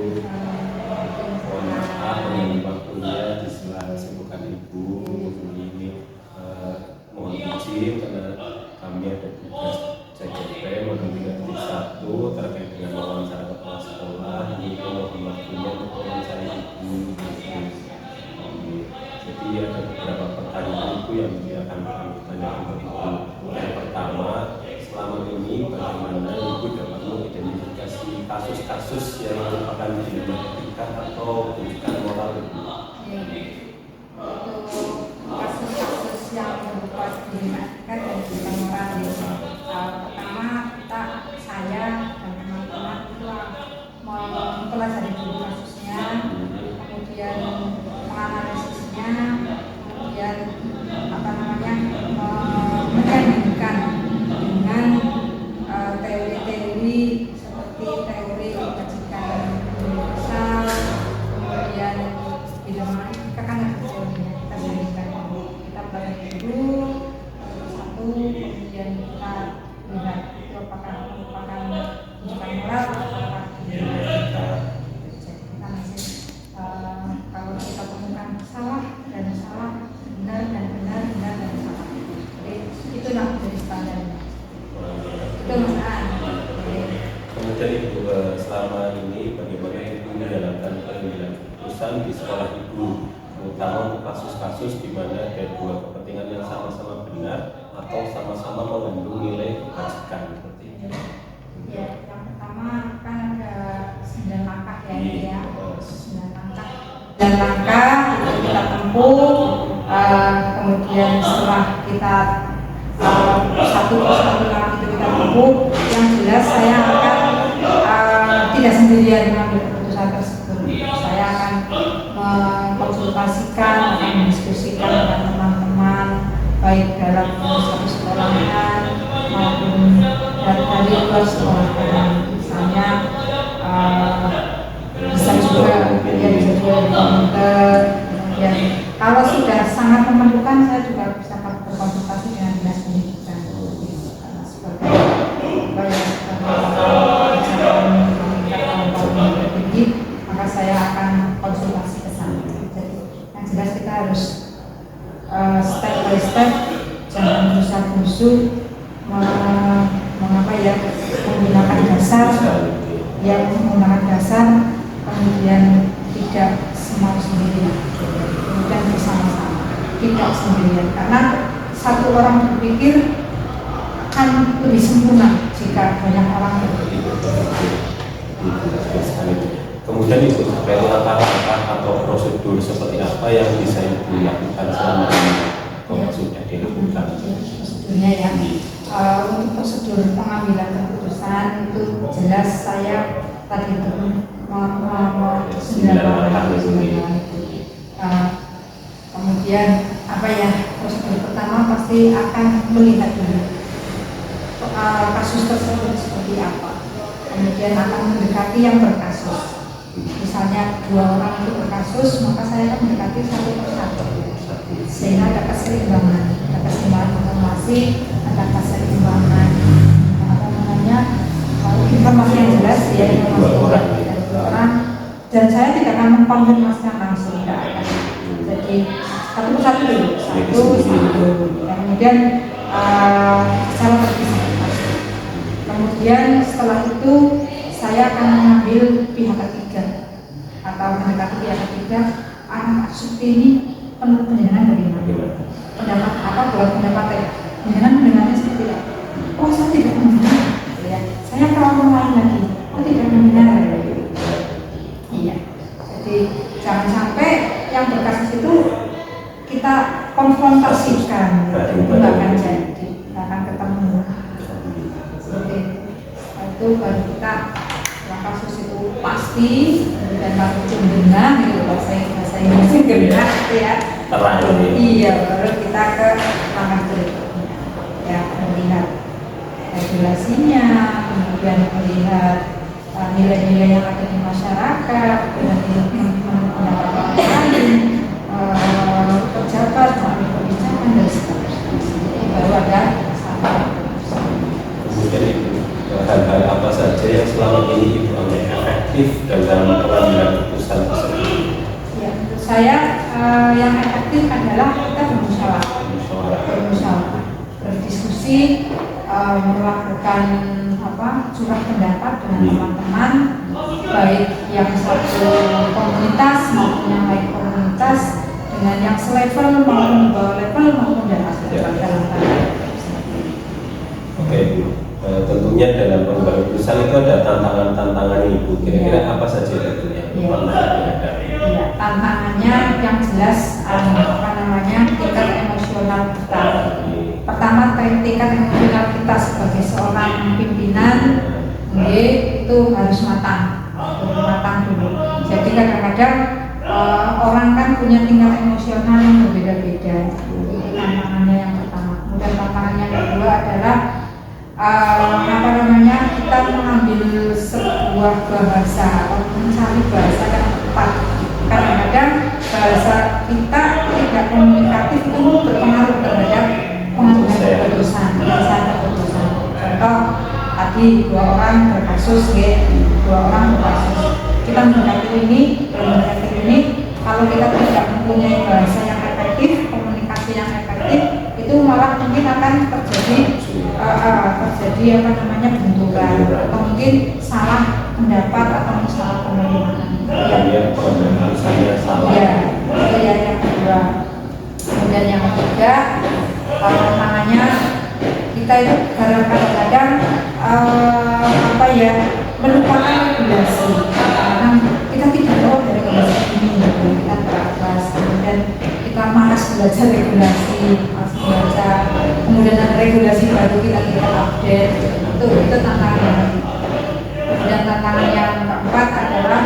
Mohon maaf mengenai waktunya di sela kesibukan Ibu. Ini mohon izin karena kami ada tugas CCP modul 3.1 terkait dengan wawancara kepala sekolah. Ini mohon waktunya untuk wawancara Ibu. Jadi ada beberapa pertanyaan Ibu yang akan kami tanyakan ke Ibu. Yang pertama, selama ini bagaimana Ibu dapat mengidentifikasi kasus-kasus yang merupakan dinamika atau pendidikan moral Ibu? Kasus-kasus yang berupa dinamika dan pendidikan moral. Pertama, saya dan teman-teman itu mempelajari dulu kasusnya, kemudian menganalisisnya, kemudian menyandingkan dengan teori-teori seperti teori kebajikan universal, kemudian bila mana kita kan ada teorinya, kita sandingkan, kita pelajari dulu satu, kemudian kita lihat itu apakah merupakan pendidikan moral atau apakah dinamika. Jadi kita masih kalau kita temukan salah dan salah, benar dan benar, benar dan salah. Jadi itulah dari standarnya. Itu masalah. Kemudian Ibu, selama ini bagaimana Ibu menjalankan pengambilan keputusan di sekolah Ibu, terutama untuk kasus-kasus di mana ada dua kepentingan yang sama-sama benar atau sama-sama mengandung nilai kebajikan seperti ini? Ya, yang pertama kan ada 9 langkah ya, ya. 9 langkah. Dan langkah itu kita tempuh, kemudian setelah kita satu persatu langkah itu kita tempuh, yang jelas saya akan tidak sendirian mengambil keputusan tersebut. Saya akan mengkonsultasikan, akan mendiskusikan dengan teman-teman, baik dalam satu sekolahan maupun dari luar sekolahan. Misalnya bisa juga di komputer. Kemudian kalau sudah sangat memerlukan, saya juga bisa berkonsultasi dengan dinas pendidikan sebagai tinggi, maka saya akan konsultasi ke sana. Jadi yang jelas kita harus step by step, jangan gerusa-gerusu menggunakan dasar, kemudian tidak semau sendirian, kemudian bersama-sama, tidak sendirian, karena satu orang berpikir akan lebih sempurna jika banyak orang berpikir. Kemudian Ibu, dari langkah-langkah atau prosedur seperti apa yang bisa Ibu lakukan selama ini kalau sudah dilakukan? Prosedurnya ya, untuk prosedur pengambilan keputusan itu jelas saya tadi itu kemudian prosedur pertama pasti akan melihat dulu kasus tersebut seperti apa, kemudian akan mendekati yang berkasus. Misalnya 2 orang itu berkasus, maka saya akan mendekati satu persatu sehingga ada keseimbangan informasi, ada keseimbangan informasi yang jelas ya, informasi dari 2 orang, dan saya tidak akan mengkonfirmasikan langsung, tidak akan. Jadi satu persatu dulu, satu, dan kemudian secara terpisah. Kemudian setelah itu saya akan mengambil pihak ketiga atau mendekati pihak ketiga, anak seperti ini menurut pendengaran bagaimana? Pendapat apa? Buat pendapatnya, pendengarannya seperti apa? Oh, saya tidak mendengar. Ya, saya ke orang lain lagi, oh tidak mendengar. Iya. Jadi jangan sampai yang berkasus itu kita konfrontasikan, itu akan jadi, akan ketemu. Oke, itu baru kita kasus itu pasti dan baru cendena gitu, bahasa Inggris genah ya. Iya, baru kita ke langkah berikutnya ya, melihat regulasinya, kemudian melihat nilai-nilai yang ada di masyarakat, dan pendapat orang lain, pejabat, mengambil kebijakan dan seterusnya. Baru ada kemudian hal-hal apa saja yang selama ini Ibu anggap efektif efektif dalam pengambilan keputusan tersebut? Ya, menurut saya yang efektif adalah kita bermusyawarah, berdiskusi, melakukan curah pendapat dengan teman-teman, baik yang satu komunitas maupun yang lain komunitas, dengan yang selevel maupun di bawah level maupun di atas level dalam tanda. Oke Bu, tentunya dalam pengambilan keputusan itu ada tantangan-tantangan Ibu. Kira-kira apa saja tentunya pernah dihadapi? Ya, tantangannya yang jelas tingkat emosional kita. Pertama, tingkat emosional kita sebagai seorang pimpinan, itu harus matang dulu. Jadi kadang-kadang orang kan punya tingkat emosional yang berbeda-beda. Itu tantangannya yang pertama. Kemudian tantangan yang kedua adalah kita mengambil sebuah bahasa atau mencari bahasa yang tepat. Kadang-kadang bahasa kita tidak komunikatif itu berpengaruh terhadap pengambilan keputusan. Contoh tadi dua orang berkasus, kita mendekati ini, kalau kita tidak mempunyai bahasa yang efektif, komunikasi yang efektif, itu malah mungkin akan terjadi benturan atau mungkin salah pendapat atau salah penerimaan. Itu yang kedua. Kemudian yang ketiga, tantangannya kita itu kadang-kadang melupakan regulasi. Karena kita tidak tahu dari regulasi ini, kita terabas, kemudian kita malas belajar regulasi, kemudian ada regulasi baru kita tidak update. Itu tantangan. Kemudian tantangan yang keempat adalah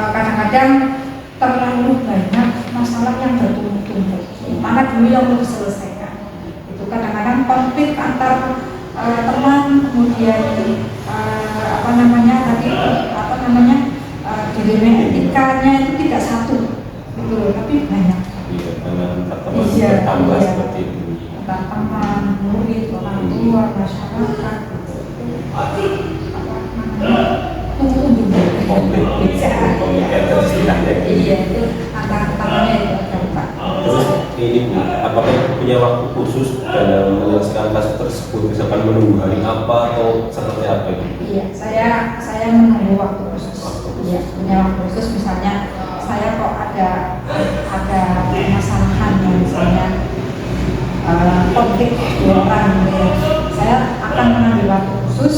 kadang-kadang terlalu banyak masalah yang bertumpuk-tumpuk. Mana dulu yang mau diselesaikan? Itu kadang-kadang konflik antar teman, kemudian dilema etikanya itu tidak satu, tapi banyak. Bertambah seperti itu. Teman, murid, orang tua, masyarakat. Iya, itu tantangannya itu ada. Terus ini Bu, apakah punya waktu khusus dalam menyelesaikan kasus tersebut, misalkan menunggu hari apa atau seperti apa itu? Iya, saya menunggu waktu khusus. Iya, punya waktu khusus, misalnya saya kok ada permasalahan yang misalnya konflik dua orang, saya akan mengambil waktu khusus,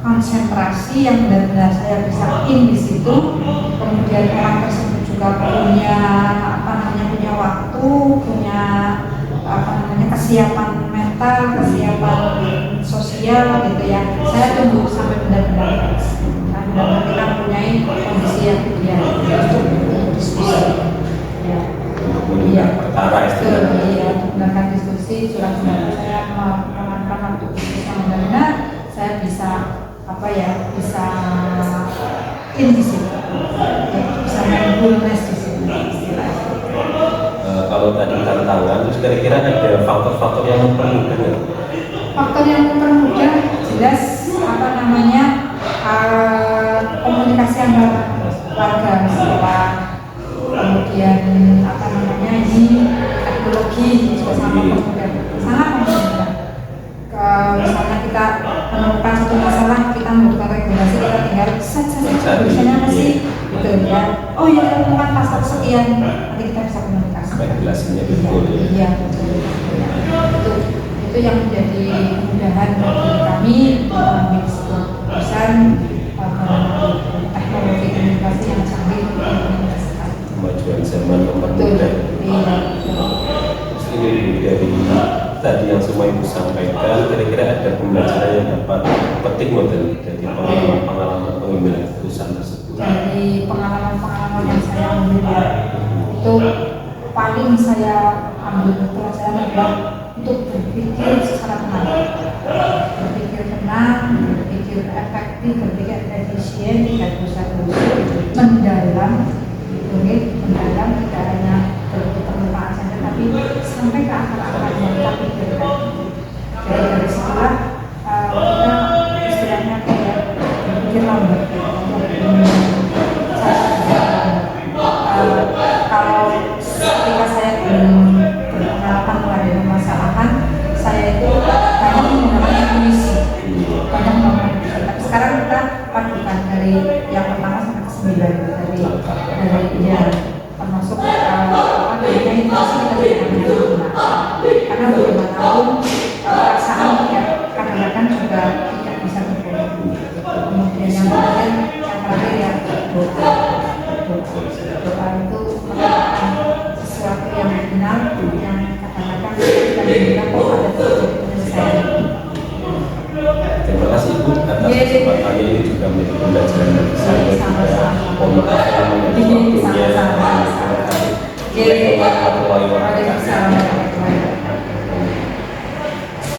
konsentrasi yang benar-benar saya bisa in di situ. Kemudian orang tersebut juga punya waktu, punya kesiapan mental, kesiapan sosial gitu ya. Saya tunggu sampai benar-benar kita punya kondisi yang ideal untuk diskusi. Menggunakan diskusi, curhat saya mengamankan waktu diskusi yang benar-benar saya bisa in di situ, bisa mindfulness di situ. Kalau tadi tantangan, terus kira-kira ada faktor-faktor yang mempermudah nggak? Faktor yang mempermudah jelas komunikasi antar warga, kemudian teknologi juga sangat mempermudah. Misalnya kita menemukan satu masalah, kita membutuhkan regulasi, kita tinggal misalnya masih gitu ya. Oh ya, kita temukan pasal sekian, nanti kita bisa komunikasi. Regulasinya betul. Iya, betul. Itu yang menjadi kemudahan bagi kami mengambil sebuah keputusan teknologi komunikasi yang canggih. Kemajuan zaman mempermudah. Terus ini dari tadi yang semua Ibu sampaikan, kira-kira ada pembelajaran yang dapat petik model dari pengalaman pengambilan keputusan tersebut? Dari pengalaman yang saya ambil itu paling saya ambil pelajaran adalah untuk berpikir secara tenang, berpikir efektif, berpikir efisien, tidak usah mendalam, tidak hanya permukaan saja, tapi sampai ke akar-akarnya kita pikirkan. Jadi dari setelah kita istilahnya dari yang pertama sampai ke 9 dari ya termasuk apa namanya inflasi kita tidak menggunakan karena bagaimanapun perasaan ya kadang-kadang juga tidak bisa berbohong. Kemudian yang terakhir ya doa itu merupakan sesuatu yang benar yang kadang-kadang kita bilang kok ada penyelesaian. Terima kasih Ibu atas kesempatannya, ini juga menjadi pembelajaran bagi saya juga. Mohon maaf yang menjadi waktunya. Terima kasih. Warahmatullahi wabarakatuh.